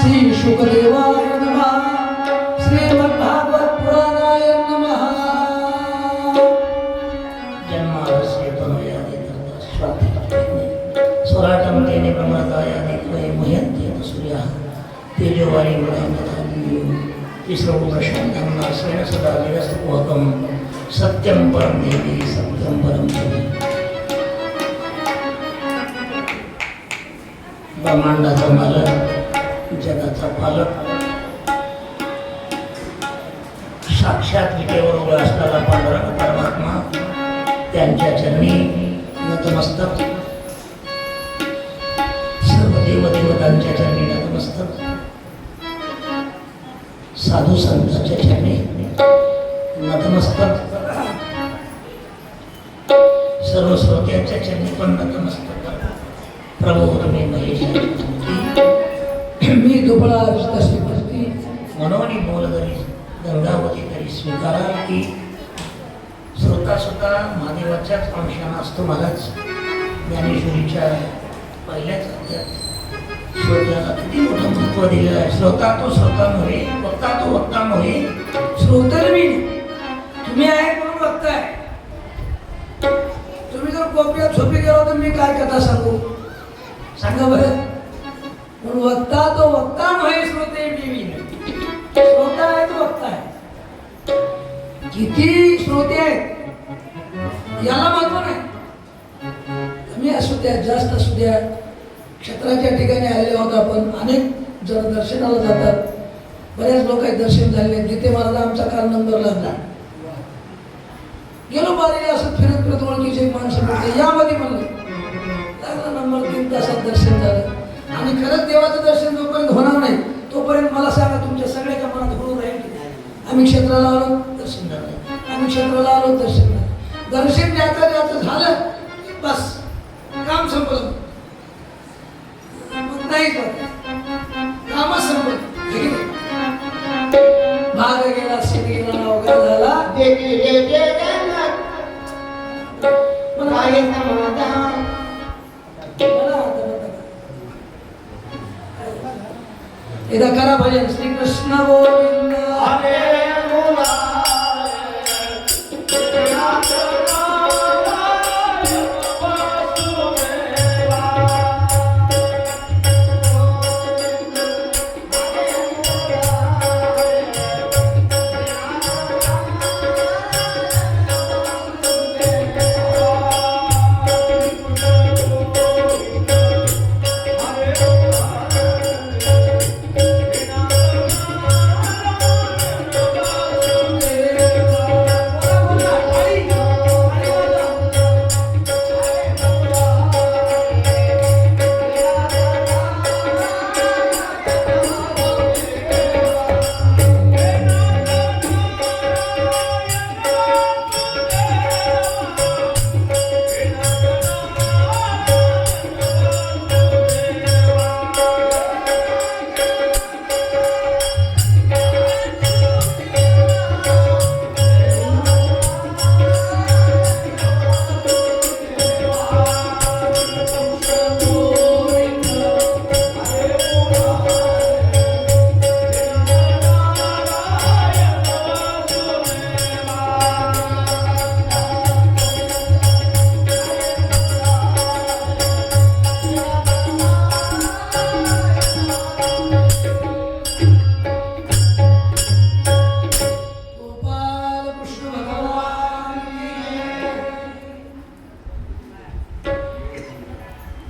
श्री शुकदेवाय नमः श्रीमद्भागवत पुराणाय नमः जन्मादस्य स्वराटं तेने प्रमदाय दिक्वये मुह्यन्ते सूर्यः तेजोवारी गुणान्यथा तिस्रौपशब्दं सदा निरस्तपोहकं सत्यं परं देवी सत्यं परं देवी ब्रह्मांडाचा मालक जगाचा पालक साक्षात विटेवर उभा असणारा पांडुरंग परमात्मा त्यांच्या चरणी नतमस्तक सर्व देवदेवतांच्या चरणी नतमस्तक साधू संतांच्या चरणी नतमस्तक सर्व श्रोत्यांच्या चरणी पण नतमस्तक प्रभू तुम्ही महेश मी दुबळा श्रीपती मनोनी बोलधरी गंगावती तरी स्वीकारा की श्रोता सुद्धा महादेवाच्याच अंशाने असतो. महाराज ज्ञानेश्वरीच्या पहिल्याच अध्यायात श्रोत्याला किती मोठं महत्व दिलेलं आहे. श्रोता तो श्रोता नव्हे, वक्ता तो वक्ता नव्हे. श्रोतर मी तुम्ही आहे म्हणून बघताय. तुम्ही जर कोपऱ्यात झोपी गेलो तर मी काय कथा सांगू सांगा बरं. म्हणून वक्ता तो वक्ता नव्हे, श्रोते मी श्रोता आहे तो वक्ता आहे. किती श्रोते आहेत याला महत्व नाही. कमी असू द्या जास्त असू द्या. क्षेत्राच्या ठिकाणी आलेले आहोत आपण. अनेक जण दर्शनाला जातात. बऱ्याच लोकांचे दर्शन झाले. जिथे महाराज आमचा काल नंबर लागला. गेलो बारीला असं फिरत फिरत ओळखीचे माणसं भेटले. यामध्ये म्हणलं लागला नंबर 3 तासात दर्शन झालं. आणि खरंच देवाचं दर्शन जोपर्यंत होणार नाही तोपर्यंत मला सांगा तुमच्या सगळ्याच्या मनात होऊन राहील. आम्ही क्षेत्राला आलो दर्शन झालं. आम्ही क्षेत्राला आलो दर्शन झालं. दर्शन ज्याचं झालं बस काम संपलं. नाही कामच संपलं. भाग गेला सीट गेला अवघड झाला. एकदा करा भजन. श्रीकृष्ण गोविंद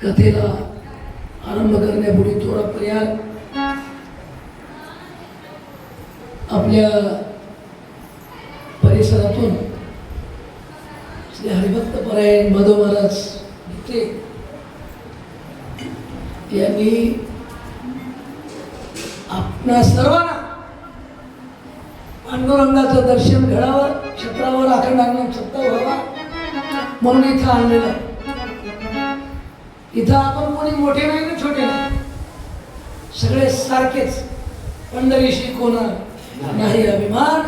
कथेला आरंभ करण्यापूर्वी थोडा पर्याय आपल्या परिसरातून श्री हरिभक्त परायण माधव महाराज यांनी आपणा सर्वांना पांडुरंगाचं दर्शन घडावं, क्षेत्रावर अखंड सत्ता व्हावा म्हणून इथं आणलेलं आहे. इथं आपण कोणी मोठे नाही ना छोटे नाही, सगळे सारखेच. पंढरीशी कोणा नाही अभिमान,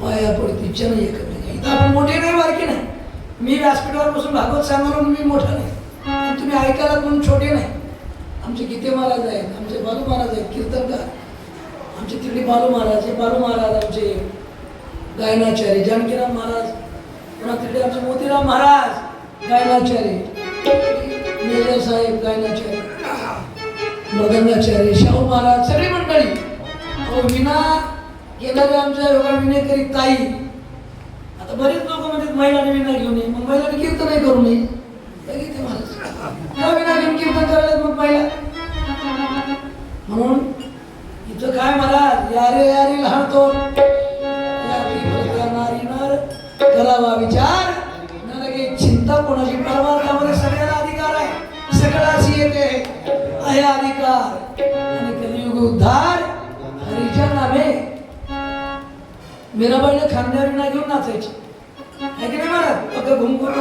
पाया पडती चरण एकत्र. इथं आपण मोठे नाही बारके नाही. मी व्यासपीठावर बसून भागवत सांगणार मी मोठा नाही, तुम्ही ऐकायला म्हणून छोटे नाही. आमचे गीते महाराज आहेत, आमचे बालू महाराज आहेत कीर्तनकार, आमचे तिकडे बालू महाराज हे बालू महाराज आमचे गायनाचार्य, जानकीराम महाराज, पुन्हा तिकडे आमचे मोतीराम महाराज गायनाचार्य, मेजर साहेब गायनाचार्य, मृदंगाचार्य, शाहू महाराज, सगळी मंडळी. अहो विना येणारे आमच्या योगा विनेकरी ताई. आता बरेच लोक म्हणतात महिलांनी विना घेऊन ये, मग महिलांनी कीर्तनही करू नये. गीते महाराज का विना घेऊन कीर्तन करायला मग महिला? म्हणून इथं काय महाराज, यारे यारी लहान तो नारी नर करावा विचार, न लगे चिंता कोणाची. परमार्थामध्ये सगळ्याला अधिकार आहे, सगळ्याशी येते आहे अधिकार. आणि कलियुग उद्धार हरीच्या नामे. मीराबाईने खांद्यावर विना घेऊन नाचायची आहे की नाही महाराज? बघा घुमघुम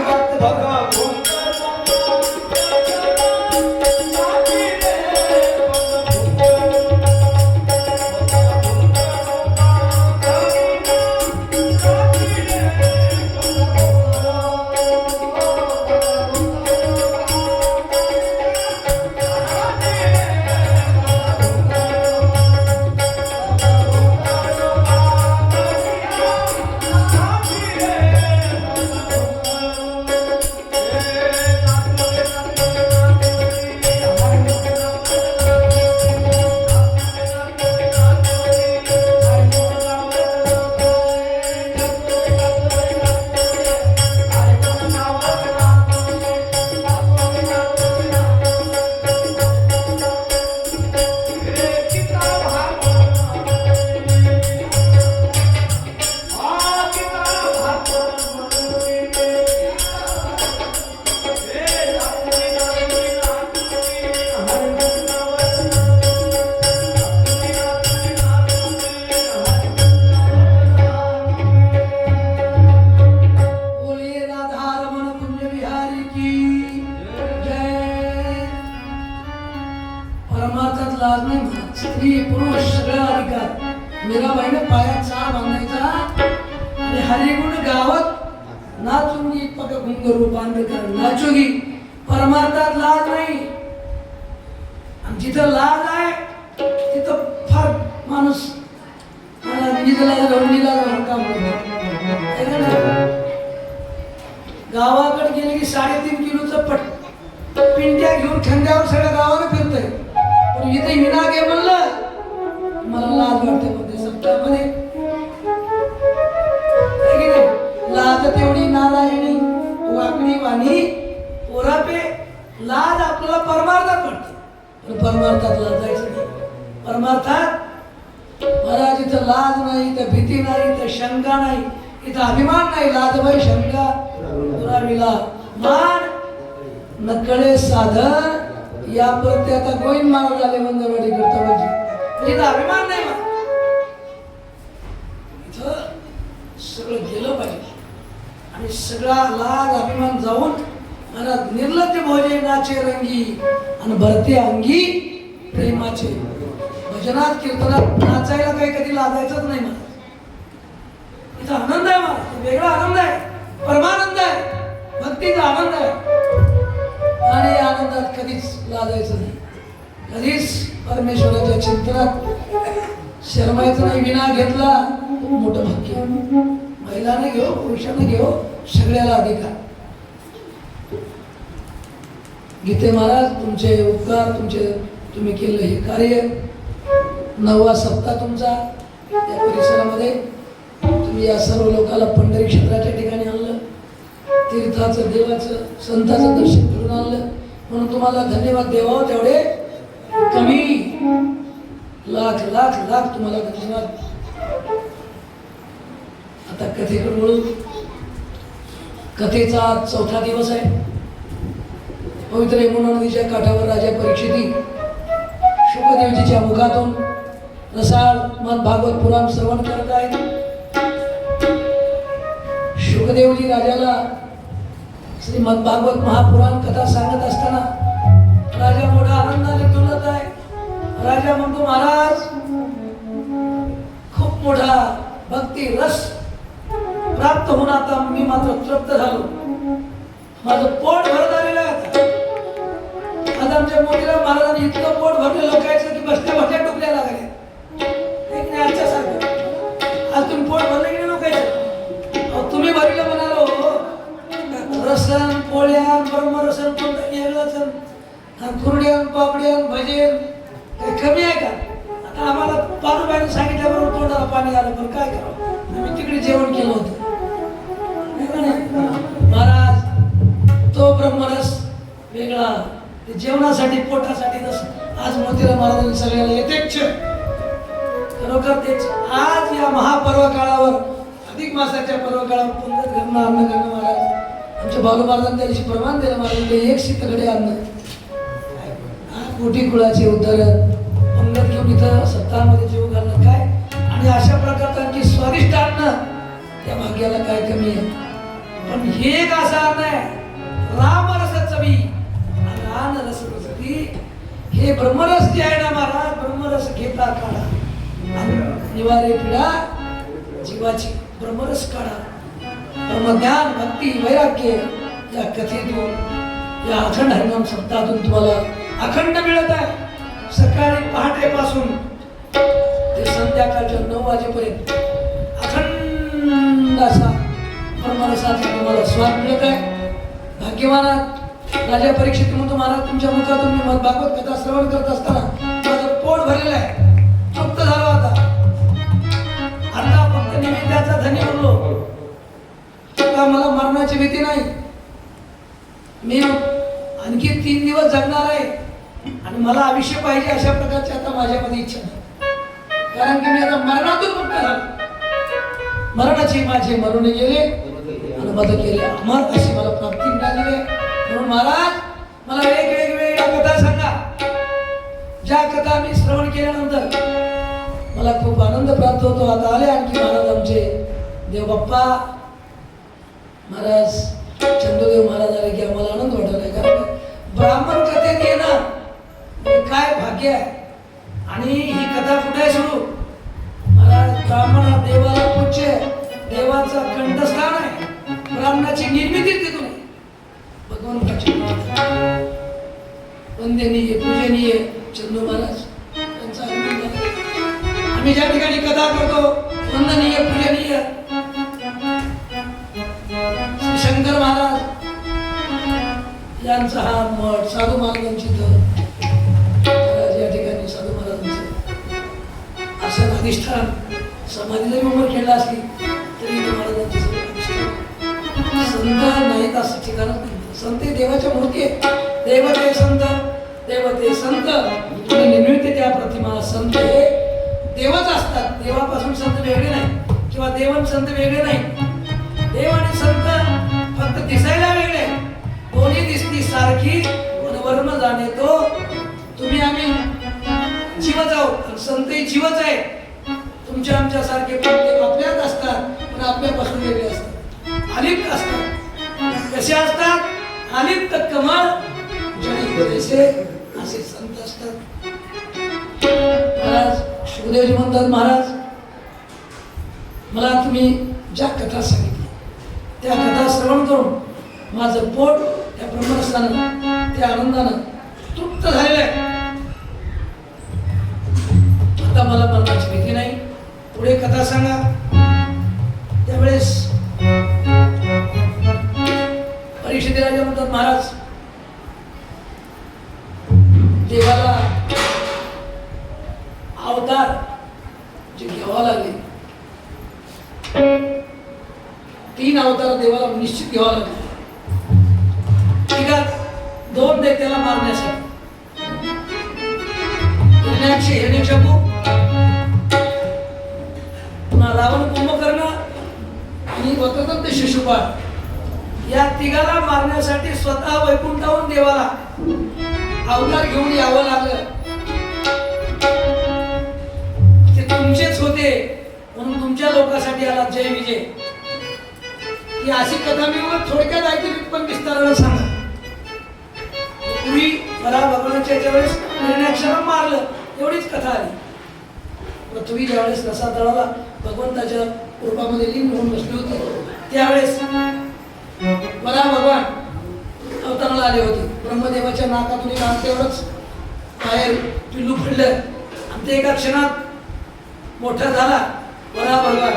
स्त्री पुरुष सगळा अधिकार. मीराबाईने पायात चाळ बांधायचा आणि हरिगुण गावात नाचुंगी पग घुंगरू बांधकर नाचुगी. परमार्थात लाज नाही, आणि जिथं लाज आहे तिथं फार माणूस निजला काम गावाकडे गेले की 3.5 किलोचं पिंट्या घेऊन खंड्यावर सगळ्या गावाला फिरतय. पण इथे विना घे म्हणलं मला लाज वाटते म्हणते सप्ताहामध्ये. लाज तेवढी नारायणी वाकडी वाणी पोरापे. लाज आपल्याला परमार्थात वाटते, पण परमार्थात लाजायचं नाही. परमार्थात महाराज इथं लाज नाही, इथं भीती नाही, इथं शंका नाही, इथं अभिमान नाही. लाजबाई शंका पुराविला मान नकळे साधन या प्रत्ये. आता गोविंद महाराज आले मंगळवाडी करता इथं अभिमान नाही. इथं सगळं गेलं पाहिजे आणि सगळा लाज अभिमान जाऊन महाराज निर्लज्ज भोजे नाचे रंगी आणि भरते अंगी प्रेमाचे. भजनात कीर्तनात नाचायला काही कधी लाजायचंच नाही महाराज. इथं आनंद आहे महाराज, वेगळा आनंद आहे, परमानंद आहे, भक्तीचा आनंद आहे. आणि आनंदात कधीच लाजायचं नाही, कधीच परमेश्वराच्या चिंतनात शरमायचं नाही. विना घेतला मोठं भाग्य. महिलाने घेऊ पुरुषाने घेऊ सगळ्याला अधिकार. गीते महाराज तुमचे उपकार, तुम्ही केलं हे कार्य 9वा सप्ताह तुमचा या परिसरामध्ये. तुम्ही या सर्व लोकांना पंढरी क्षेत्राच्या ठिकाणी आणलं, तीर्थाचं देवाचं संतांचं दर्शन करून आणलं, म्हणून तुम्हाला धन्यवाद देवावं. तेवढे कमी. लाख लाख लाख तुम्हाला धन्यवाद. आता कथेकडे वळू. कथेचा आज 4था दिवस आहे. पवित्र यमुना नदीच्या काठावर राजा परीक्षिती शुकदेवजीच्या मुखातून रसाळ मन भागवत पुराण श्रवण करत आहेत. शुकदेवजी राजाला श्रीमद भागवत महापुराण कथा सांगत असताना राजा मोठा आनंदाने डुलत आहे. राजा म्हणतो महाराज खूप मोठा भक्ती रस प्राप्त होऊन आता मी मात्र तृप्त झालो. माझं पोट भरत आलेलं आहे. आज आमच्या मोतीराम महाराजांनी इतकं पोट भरलं लोकांचं की बसल्या बसल्या टोकल्या लागल्या. एक नाही आजच्या सारखं आज तुम्ही पोट भरलं की नाही लोकांचं? तुम्ही भरलं म्हणालो रसन पोळ्या ब्रह्मरसन कोणतं वेगळं कुरड्यान पापड्यान भजेन काही कमी आहे का? आता आम्हाला पारुबाईने सांगितल्याबरोबर तोंडाला पाणी आलं, पण काय करावं, आम्ही तिकडे जेवण केलं होतं. महाराज तो ब्रह्मरस वेगळा, ते जेवणासाठी पोटासाठी नसतं. आज मोतीराम महाराजांनी सगळ्याला यथेच्छ खरोखर तेच आज या महापर्व काळावर अधिक मासाच्या पर्व काळावर पंगत घरणं अन्न करणं. महाराज आमच्या बालू महाराजांनी त्या दिवशी प्रमाण दिलं, महाराज ते एक शीतकडे अन्न कोटी कुळाचे उदाहरण पंगत घेऊन इथं सत्तामध्ये जेव घालणं काय, आणि अशा प्रकारची स्वादिष्ट अन्न त्या भाग्याला काय कमी आहे. पण हे एक असं अन्न आहे रामरस चवी आणि रस रसती. हे ब्रह्मरस जे आहे ना महाराज, ब्रह्मरस घेता काढा आणि निवारे पिढा जीवाची. ब्रह्मरस काढा, ब्रह्मज्ञान भक्ती वैराग्य या कथेतून या अखंड हरिनाम सप्ताहातून तुम्हाला अखंड मिळत आहे. सकाळी पहाटेपासून ते संध्याकाळच्या 9 वाजेपर्यंत अखंड असा ब्रह्मरसाचा तुम्हाला स्वाद मिळत आहे. भाग्यवान राजा परीक्षित म्हणतो, महाराज तुमच्या मुखातून मी भागवत कथा श्रवण करत असताना माझं पोट भरलेलं आहे, तृप्त झालो. आता फक्त निमित्ताचा धनी उरलो. आता मला मरणाची भीती नाही. मी आणखी 3 दिवस जगणार आहे आणि मला आयुष्य पाहिजे अशा प्रकारची आता माझ्यामध्ये इच्छा नाही. कारण की मी आता मरणातून मुक्त झालो. मरणाचे माझे मरून गेले आणि मद केले अमर अशी मला प्राप्ती मिळाली आहे. म्हणून महाराज मला वेगवेगळ्या कथा सांगा. ज्या कथा मी श्रवण केल्यानंतर मला खूप आनंद प्राप्त होतो. आता आले आणखी महाराज आमचे देवबाप्पा महाराज चंदूदेव महाराज आले की आम्हाला आनंद वाटला. कारण ब्राह्मण कथेत येणं काय भाग्य आहे. आणि ही कथा कुठे आहे सुरू? महाराज ब्राह्मण देवाला पूज्य, देवाचा कंठस्थान आहे. ब्राह्मणाची निर्मिती तिथून आहे. भगवंताची वंदनीय पूजनीय चंदू महाराज त्यांचा आनंद आहे. आम्ही ज्या ठिकाणी कथा करतो वंदनीय पूजनीय श्री शंकर महाराज यांचा हा मठ, साधू महाराजांची या ठिकाणी साधू महाराजांचं असं अधिष्ठान समाधीला उमर खेळला असली तरी महाराजांची संत नाहीत असं ठिकाणच नाही. संत देवाच्या मूर्ती आहे. देवते संत, देवते संत आणि निर्मिती त्या प्रतिमा. संत हे देवच असतात. देवापासून संत वेगळे नाही किंवा देवन संत वेगळे नाही. देव आणि संत फक्त दिसायला वेगळे, दोन्ही दिसती सारखी आणि वर्ण जाणे तो तुम्ही आम्ही जीवच आहोत. संतही जीवच आहे. तुमच्या आमच्या सारखे प्रत्येक आपल्यात असतात पण आपल्यापासून वेगळे असतात, अलिप्त असतात. कसे असतात? अलिप्त कमळ जैसे असे संत असतात. महाराज सुखदेवजी म्हणतात, महाराज मला तुम्ही ज्या कथा सांगितल्या त्या कथा श्रवण करून माझं पोट त्या ब्रह्मरसानं त्या आनंदानं तृप्त झालेलं आहे. आता मला मरणाची भीती नाही. पुढे कथा सांगा. त्यावेळेस परीक्षित राजा म्हणतात, महाराज देवाला अवतार जे घ्यावा लागले, 3 अवतार देवाला निश्चित घ्यावा लागले. तिघात 2 दैत्याला मारण्यासाठी हिरण्याक्षपू, पुन्हा रावण कुंभकर्ण आणि वक्रदंत शिशुपाल या तिघाला मारण्यासाठी स्वतः वैकुंठावरून देवाला अवतार घेऊन यावं लागलं. ते तुमचेच होते म्हणून तुमच्या लोकांसाठी आला. जय विजय. ही अशी कथा मी थोडक्यात ऐकली पण विस्तारानं सांगा. पूर्वी मला भगवानाच्या वेळेस हिरण्याक्षाला मारलं एवढीच कथा आली. पृथ्वी ज्यावेळेस रसा तळाला भगवंताच्या रूपामध्ये लीन होऊन बसले होते त्यावेळेस वरा भगवान अवतरणाला आले होते. ब्रह्मदेवाच्या नाकातून एक आमच्या एवढंच बाहेर पिल्लू पडलं आणि ते एका क्षणात मोठा झाला वरा भगवान.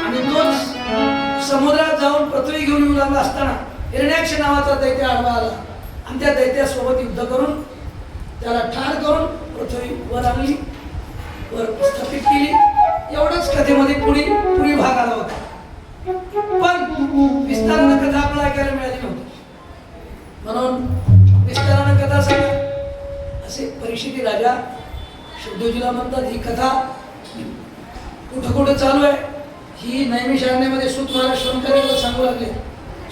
आणि तोच समुद्रात जाऊन पृथ्वी घेऊन येऊ लागला असताना हिरण्याक्ष नावाचा दैत्य आडवा आला आणि त्या दैत्यासोबत युद्ध करून त्याला ठार करून पृथ्वी वर आणली, वर स्थापित केली. एवढंच कथेमध्ये पुढील भाग आला होता. पण विस्तारानं कथा आपल्याला ऐकायला मिळाली नव्हती. म्हणून विस्तारानं कथा सांगा असे परीक्षित राजा शुद्धजीला म्हणतात. ही कथा कुठं कुठं चालू आहे ही नैमिषारण्यामध्ये सूत महाराज शौनकादिकला सांगू लागले.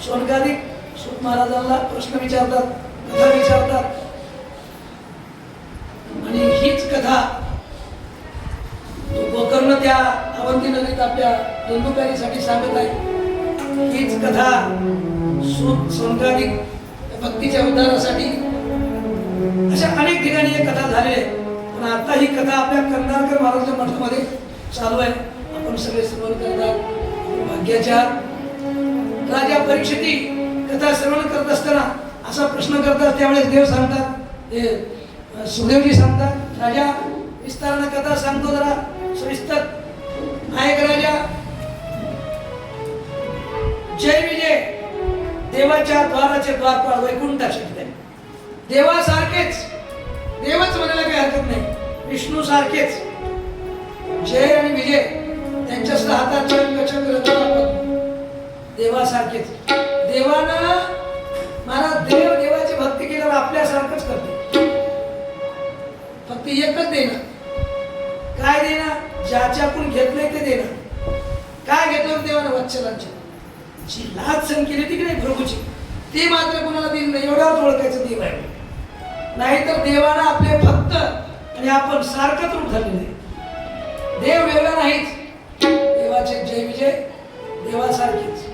शौनकादिक सूत महाराजांना प्रश्न विचारतात, कथा विचारतात आणि हीच कथा गोकर्ण त्या अवंती नगरीत आपल्या बंधुकारीसाठी सांगत आहे. हीच कथा सूत शौनकादिक भक्तीच्या उद्धारासाठी अशा अनेक ठिकाणी ही कथा झालेली आहे. पण आता ही कथा आपल्या कंधारकर महाराजांच्या मठामध्ये चालू आहे. आपण सगळे श्रवण करतात भाग्याच्या. राजा परीक्षिती कथा श्रवण करत असताना असा प्रश्न करतात. त्यावेळेस देव सांगतात, ते सुखदेवजी सांगतात, राजा विस्तारानं कथा सांगतो जरा सविस्तर. नायक राजा जय विजय देवाच्या द्वाराचे द्वारपाळ वैकुंठाचे ठिकाणी देवासारखेच, देवच म्हणायला काही हरकत नाही, विष्णू सारखेच जय आणि विजय त्यांच्या हातात देवासारखेच. देवानं मला देवाची भक्ती केल्यावर आपल्यासारखंच करते. फक्त एकच देणं. काय देणं? ज्याच्याकडून घेतलंय ते देणं. काय घेतलं देवानं? वत्सलांच्या जी लाज सहन केली ती की नाही प्रभूची, ती मात्र कोणाला दिली नाही. एवढाच ओळखायचं देव आहे. नाहीतर देवानं आपले भक्त आणि आपण सारखंच रूप झालेलं आहे. देव वेगळा नाहीच. देवाचे जय विजय देवासारखेच.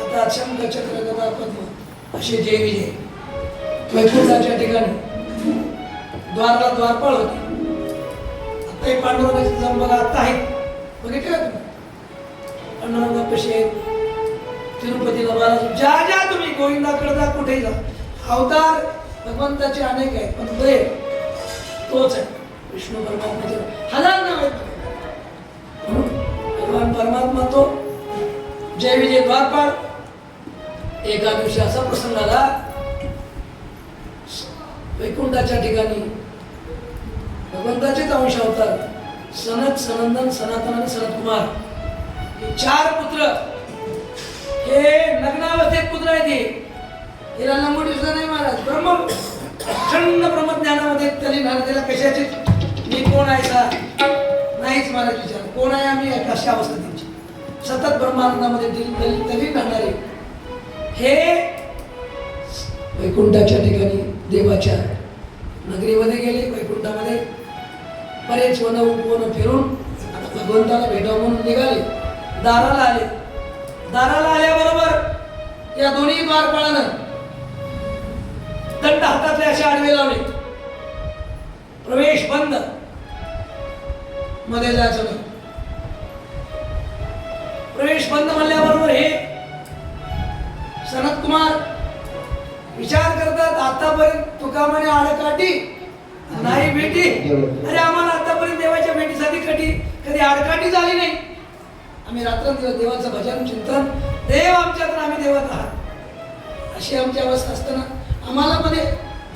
आता अक्षम चक्र गदा पद्म असे जय विजय वैकुंठाच्या ठिकाणी द्वारला द्वारपाळ होते. आता हे पांडुरंगाचे जण बघा आता आहेत, बघितले का तुम्ही? पांडुरंग कसे आहेत तिरुपतीला बालाजी. ज्या ज्या तुम्ही गोविंदाकडे जा कुठेही जा, अवतार भगवंताचे अनेक आहेत पण देव तोच आहे. विष्णू परमात्म्याचे हजार नाव आहेत. भगवान परमात्मा तो जय विजय द्वारपाळ. एका दिवशी असा प्रसंग आला वैकुंठाच्या ठिकाणी भगवंताचेच अंश अवतार सनत सनंदन सनातन आणि सनत कुमार हे 4 पुत्र. हे लग्नावस्थेत पुत्र आहेत. हे लंगोटी सुद्धा नाही महाराज. प्रचंड ब्रह्मज्ञानामध्ये तल्लीन झाला. त्याला कशाची मी कोण आहे का नाहीच महाराज विचार. कोण आहे आम्ही कशा अवस्था त्यांची सतत ब्रह्मानंदामध्ये तल्लीन राहणारे हे वैकुंठाच्या ठिकाणी देवाच्या नगरीमध्ये गेले. वैकुंठामध्ये बरेच वन उपवन फिरून आता भगवंताला भेटावं म्हणून निघाले. दाराला आले. दाराला आल्याबरोबर या दोन्ही द्वारपाळानं दंड हातातले असे आडवे लावले. प्रवेश बंद, मध्ये जायचं नाही. प्रवेश बंद म्हणल्याबरोबर हे सनत कुमार विचार करतात आतापर्यंत तुका म्हणे आडकाठी नाही भेटी. अरे आम्हाला आतापर्यंत देवाच्या भेटीसाठी कधी आडकाठी झाली नाही. आम्ही रात्रंदिवस देवाचं भजन चिंतन, देव आमच्यात आम्ही देवात आहात अशी आमची अवस्था असताना आम्हाला मध्ये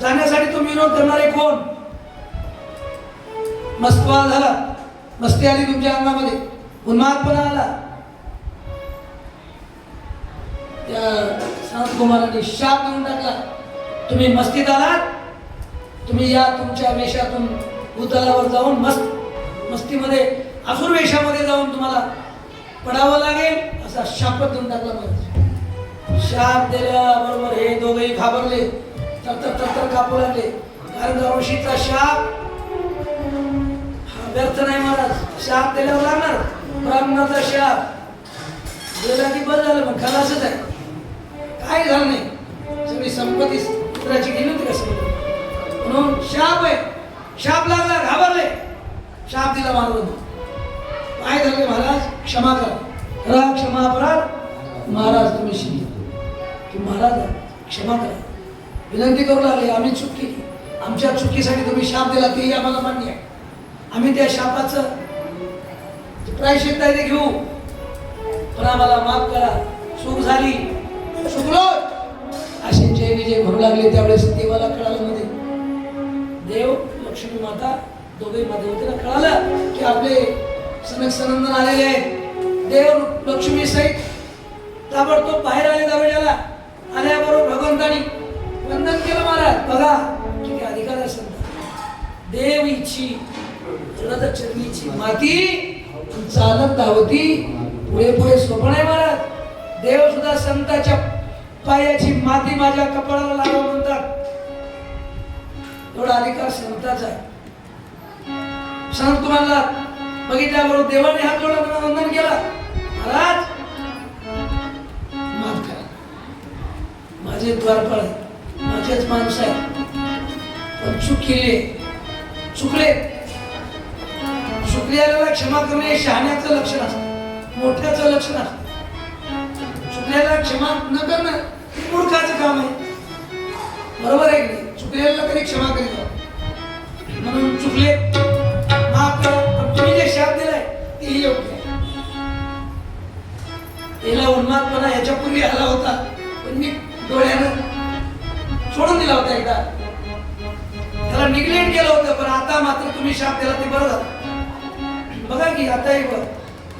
जाण्यासाठी तुम्ही विरोध करणारे कोण? मस्तवा झाला, मस्ती आली तुमच्या अंगामध्ये, उन्मादपणा आला. त्या सनत कुमारांनी शाप देऊन टाकला. तुम्ही मस्तीत आलात, तुम्ही या तुमच्या वेशातून भूतलावर जाऊन मस्तीमध्ये असुर वेशामध्ये जाऊन तुम्हाला पडावं लागेल असा शाप देऊन टाकला. महाराज शाप दिल्याबरोबर हे दोघेही घाबरले, तर कापू लागले. कारण ऋषीचा शाप व्यर्थ नाही महाराज. शाप दिल्यावर लागणार. ब्राह्मणाचा शाप दिला की बस झालं, मग खलासच आहे. काय झालं नाही, सगळी संपत्ती पुत्राची गेली होती कसं म्हणून शाप आहे. शाप लागला, घाबरले, शाप दिला महाराज. काय झाले महाराज? क्षमा करा, क्षमा अपराध महाराज. तुम्ही महाराज क्षमा करा. विनंती करू लागले, आम्ही चूक केली, आमच्या चुकीसाठी तुम्ही शाप दिला तेही आम्हाला मान्य आहे, आम्ही त्या शापाचं प्रायश्चित्त आहे ते घेऊ, पण आम्हाला माफ करा, चूक झाली, चुकलो असे जय विजय म्हणू लागले. त्यावेळेस देवाला कळालं, मध्ये देव लक्ष्मी माता दोघे माधवतीला कळालं की आपले सनक सनंदन आलेले आहेत. देव लक्ष्मी सहित ताबडतोब बाहेर आले दरवाजाला. आल्याबरोबर भगवंतानी वंदन केलं. महाराज बघा किती अधिकार आहे संत. देव इच्छी रथ चरणीची माती चालत धावती पुढे पुढे सोपण आहे. महाराज देव सुद्धा संताच्या पायाची माती माझ्या कपाळाला लावा म्हणतात. एवढा अधिकार संताचा आहे. संत तुम्हाला बघितल्याबरोबर देवाने हात जोडला, वंदन केला. महाराज माफ करा, माझे द्वारपाळ आहे, माझेच माणसं आहे, पण चूक केली, चुकले. चुकल्याला क्षमा करणे हे शहाण्याचं लक्षण असतं, मोठ्याचं लक्षण असतं. चुकल्याला क्षमा न करणं हे मूर्खाचं काम आहे. बरोबर आहे की नाही? चुकल्याला कधी क्षमा करीत म्हणून चुकले, माफ करा. पण तुम्ही जे शाप दिलाय तेही योग्य आहे. याला उन्मादपणा याच्यापूर्वी आला होता, पण मी डोळ्यानं सोडून दिला होता एकदा, त्याला निग्लेक्ट केलं होतं. पण आता मात्र तुम्ही शाप दिला ते बरं झालं. बघा की आता एक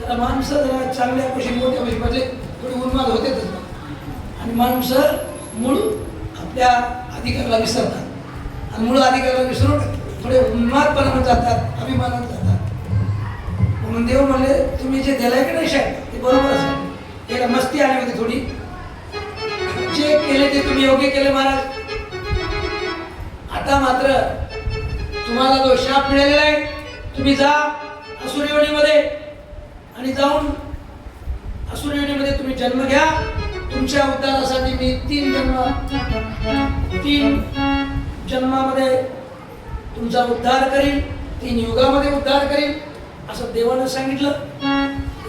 जरा माणसं जरा चांगल्या पैसे मोठ्या पैसे म्हणजे थोडी उन्माद होतेच आणि माणसं मूळ आपल्या अधिकाराला विसरतात आणि मूळ अधिकाराला विसरून थोडे उन्मादपणाने जातात, अभिमानात जातात. म्हणून देव म्हणले तुम्ही जे दिलाय की नाही शाप ते बरोबरच आहे. याला मस्ती आली होती थोडी, जे केले ते तुम्ही योग्य केले महाराज. आता मात्र तुम्हाला जो शाप मिळालेला आहे, तुम्ही जा असुरयोनीमध्ये आणि जाऊन असुरयोनीमध्ये तुम्ही जन्म घ्या. तुमच्या उद्धारासाठी मी 3 जन्मामध्ये तुमचा उद्धार करीन, 3 युगामध्ये उद्धार करीन असं देवानं सांगितलं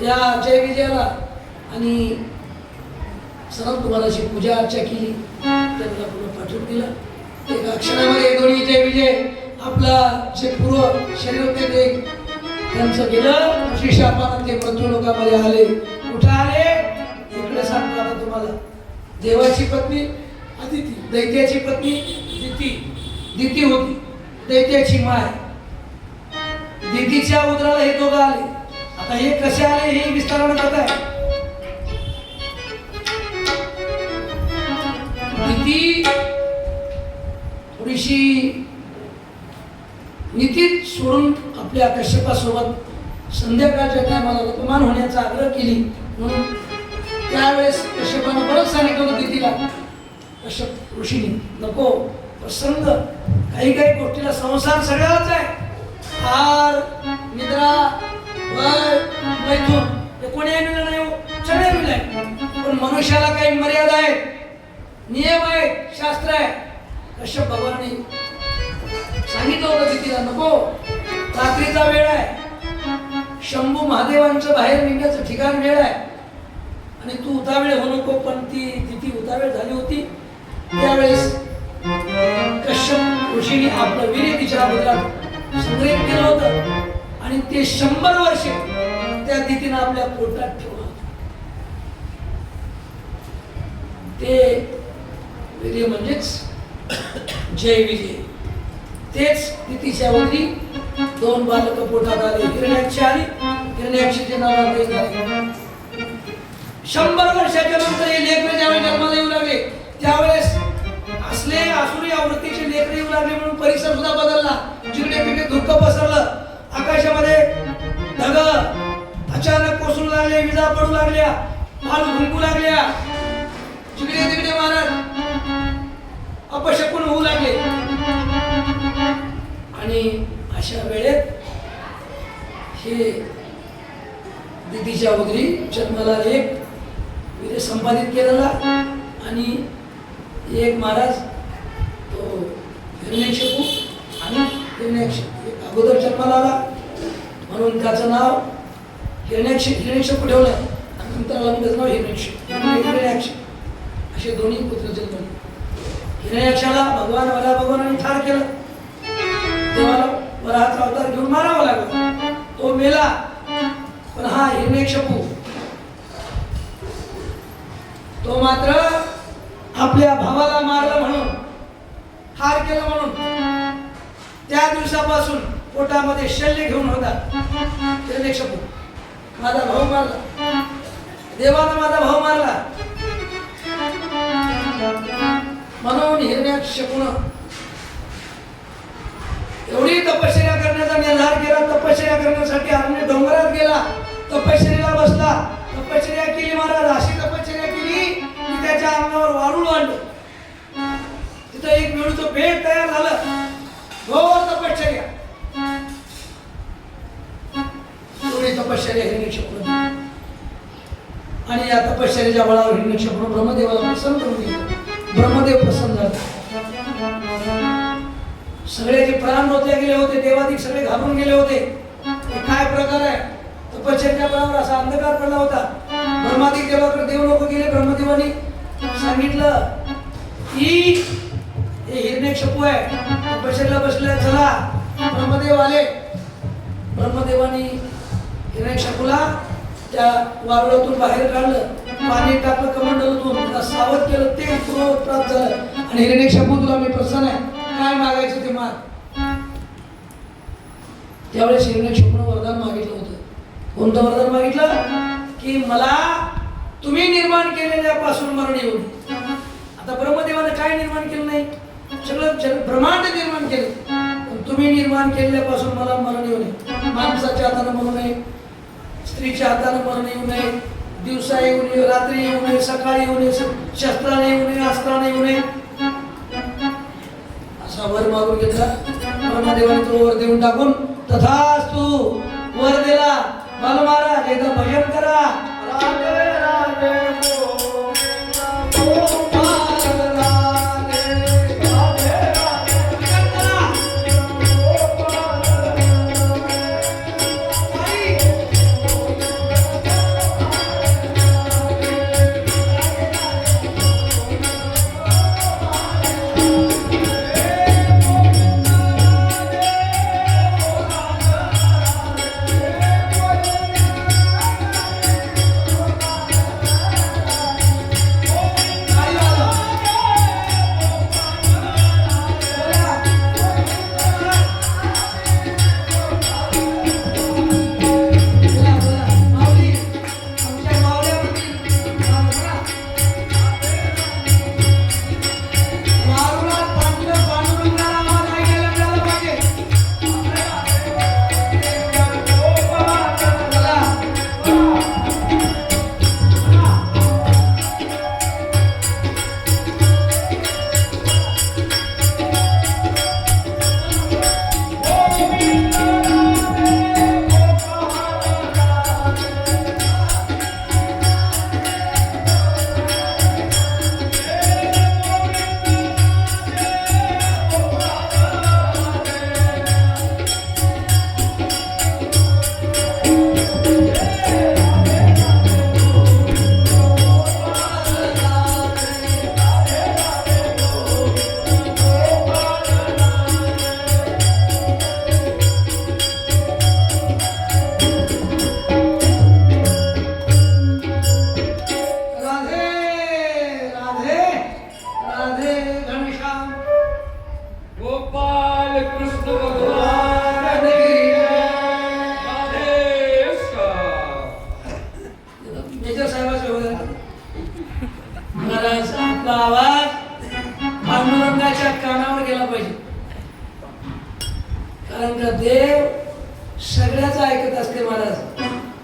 या जय विजयाला. आणि सर्व तुम्हाला अशी पूजा अर्चा केली, त्यांना पुन्हा पाठवून दिलं. एका क्षणामध्ये दोन्ही जय विजय आपला जे पूर्व शरीर होते ते त्यांचं गेलं. श्री शापानं ते मृत्यू लोकांमध्ये आले. कुठं आले इकडे सांगतो आता तुम्हाला. देवाची पत्नी अदिती, दैत्याची पत्नी दिती होती, दैत्याची माय. दितीच्या उदराला हे दोघं आले. आता हे कसे आले हे विस्तारानं कळत आहे. दिती थोडीशी नीतीत सोडून आपल्या कश्यपासोबत संध्याकाळच्या टायमाला अपमान होण्याचा आग्रह केली. म्हणून त्यावेळेस कश्यपानं परत सांगितलं होतं दितीला, कश्यप ऋषीने नको प्रसंग, काही काही गोष्टीला संसार सगळ्यालाच आहे. हार, निद्रा, वय, मैथून हे कोणी आणलं नाही, सगळे मिळाले. पण मनुष्याला काही मर्यादा आहेत, नियम आहेत, शास्त्र आहे. कश्यप भगवानाने सांगितलं होतं दितीला नको, रात्रीचा वेळ आहे, शंभू महादेवांचं बाहेर निघण्याचं ठिकाण वेळ आहे आणि तू उतावेळ होऊ नको. पण ती दिती उतावेळ झाली होती. त्यावेळेस कश्यप ऋषीने आपलं वीर्य तिच्या उदरात संग्रहित केलं होतं आणि ते 100 वर्ष त्या दितीनं आपल्या पोटात ठेवलं होतं. ते वीर्य म्हणजेच जय विजय. तेच दितीच्या उदरी 2 बालक पोटात आले. हिरण्याक्षी आली, हिरण्याक्षीचे नाव झाले. 100 वर्षाच्या नंतर हे लेकरं ज्यावेळेस जन्माला येऊ लागले त्यावेळेस असले आसुरी आवृत्तीचे लेकरं येऊ लागले म्हणून परिसर सुद्धा बदलला. जिकडे तिकडे धुक्क पसरलं. आकाशामध्ये ढग अचानक कोसळू लागले, विजा पडू लागल्या, माल घुंकू लागल्या. जिकडे तिकडे महाराज अपशकुन होऊ लागले. आणि अशा वेळेत हे दितीच्या उदरी जन्माला एक वीर्य संपादित केलेला आणि एक महाराज तो हिरण्यकशिपू आणि हिरण्याक्ष एक अगोदर जन्माला आला म्हणून त्याचं नाव हिरण्यकशिपू ठेवलं आणि नंतर आला त्याचं नाव हिरण्याक्ष. असे दोन्ही पुत्र जन्मले. हिरण्याक्षाला भगवानाने ठार केलं. देवाला वराहाचा अवतार घेऊन मारावा लागला. तो मेला. पण हा हिरण्यकशिपू तो मात्र आपल्या भावाला मारलं म्हणून, ठार केलं म्हणून त्या दिवसापासून पोटामध्ये शल्य घेऊन होता. हिरण्यकशिपू माझा भाऊ मारला, देवानं माझा भाऊ मारला म्हणून हिरण्यकशिपूनं एवढी तपश्चर्या करण्याचा निर्धार केला. तपश्चर्या करण्यासाठी अरण्य डोंगरात गेला, तपश्चर्याला बसला, तपश्चर्या केली. महाराज अशी तपश्चर्या केली की त्याच्या अंगावर वारुळ आणलं. तिथं एक वेळूचं बेट तयार झालं. घोर तपश्चर्या, एवढी तपश्चर्या हिरण्यकशिपूने. आणि या तपश्चर्याच्या बळावर हिरण्यकशिपूने ब्रह्मदेवाला प्रसन्न करून दिलं. ब्रह्मदेव प्रसन्न झाले. सगळ्याचे प्राण रोखले गेले होते. देवादिक सगळे घाबरून गेले होते. काय प्रकार आहे? तपश्चर्याच्या बळावर असा अंधकार पडला होता. ब्रह्मादिक देवाकडे देव लोक गेले. ब्रह्मदेवानी सांगितलं की हे हिरण्यकशिपू आहे, तपश्चर्याला बसले, चला. ब्रह्मदेव आले. ब्रह्मदेवानी हिरण्यकशिपूला त्या वारुळातून बाहेर काढलं, पाणी टाकलं कमंडलूतून, त्याला सावध केलं. ते प्राप्त झालं. आणि हिरण्यकशिपू तुला मी प्रसन्न आहे, काय मागायचं ते माग. त्यावेळेस हिरण्यकशिपूने वरदान मागितलं होतं. कोणतं वरदान मागितलं? की मला तुम्ही निर्माण केलेल्यापासून मरण येऊ नये. आता ब्रह्मदेवाने काय निर्माण केलं नाही? सगळं ब्रह्मांड निर्माण केलं. पण तुम्ही निर्माण केलेल्यापासून मला मरण येऊ नये. माणसाच्या हाताने मरू नये, स्त्रीच्या हाताने मरण येऊ नये, दिवसा येऊ नये, रात्री येऊ नये, सकाळी येऊ नये, शस्त्राने येऊ नये, अस्त्राने येऊ नये. असा वर मागून घेतला. ब्रह्मदेवाने तो वर देऊन टाकून तथास्तु वर दिला. बाल महाराज एकदा भजन करा. राधे राधे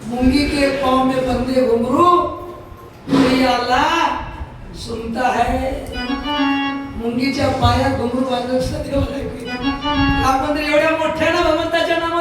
मुंगी के पाँव में बंदे घुंघरू कोई अल्लाह सुनता है. मुंगीच्या पायात घुंघरू बांधून सदैव आपण एवढ्या मोठ्यानं भगवंताच्या नामात